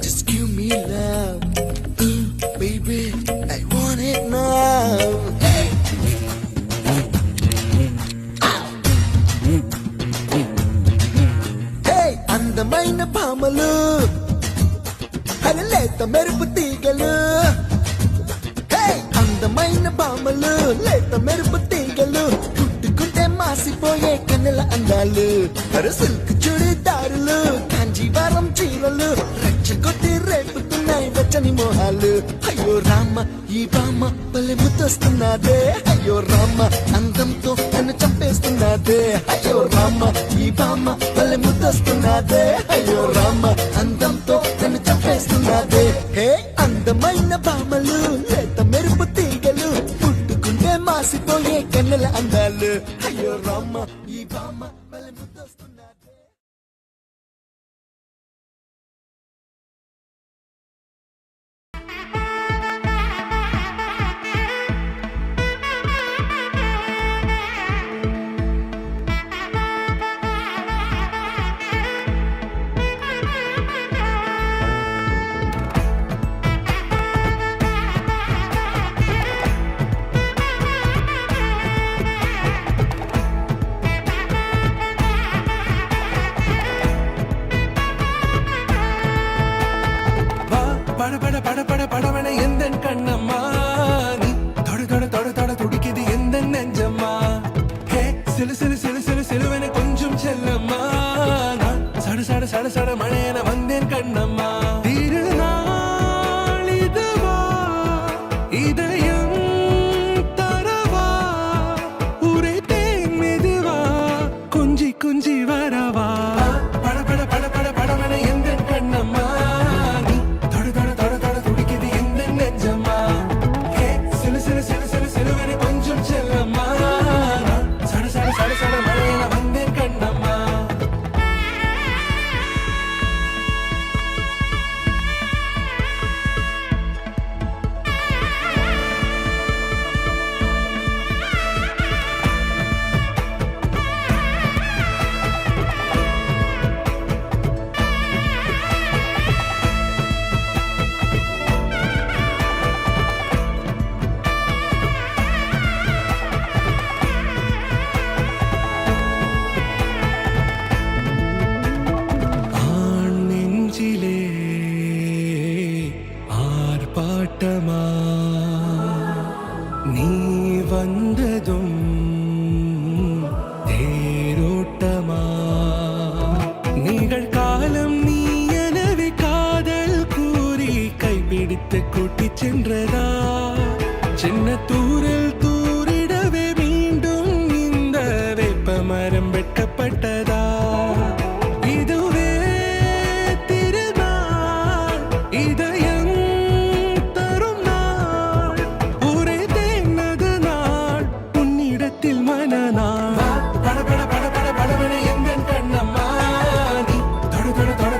Just give me love, baby, I want it now. Hey. Hey, అందమైన పామలు లేత మెరుపు తీగలు. Hey, అందమైన పామలు లేత మెరుపు తీగలు, కుట్టుకుంటే మాసిపోయే కన్నెల అందాలు. అరే సిల్క్ చుడిదారులు, కాంజీవరం చీరలు, రెచ్చగొట్టి రేపుతున్నాయి వెచ్చని మోహాలు. అయ్యో రామ ఈ బామ్మ భలే ముద్దొస్తున్నదే, అయ్యో రామ అందంతో నన్ను చంపేస్తున్నదే. అయ్యో రామ ఈ బామ్మ భలే ముద్దొస్తున్నదే, అయ్యో రామ అందంతో నన్ను చంపేస్తున్నదే. హే అందమైన బామలు లేత మెరుపు తీగలు, పుట్టుకుంటే మాసిపోయే కన్నెల అందాలు. అయ్యో రామ ఈ బామ్మ భలే ముద్దొస్తున్నదే. படபட எந்தன் கண்ணம்மா, நீ தொட தொட தொட தொட துடிக்குது எந்தன் நெஞ்சம்மா. ஹே சிலு சிலு சிலு சிலு சிலுவென கொஞ்சம் செல்லம்மா, நான் சட சட சட சட மழையென வந்தேன் கண்ணம்மா. திருநாள் இதுவா, இதயம் தரவா, உரைத்தேன் மெதுவா, கொஞ்சி கொஞ்சி வரவா. படபட படபட படவென எந்தன் கண்ணம்மா, ஆர்ப்பாட்டமா நீ வந்ததும் தேரோட்டமா, நிகழ்காலம் நீ எனவே காதல் கூறி கைப்பிடித்து கூட்டிச் சென்றதா. சின்ன தூரல் தூரிடவே மீண்டும் இந்த வேப்ப மரம் வெட்கப்பட்டதா. இதுவே திருநாள், இதயம் தரும் நாள், உரைத்தேனது நாள், உன்னிடத்தில் மனநாள். பட பட பட பட படவென எந்தன் கண்ணம்மா, நீ தொட தொட தொட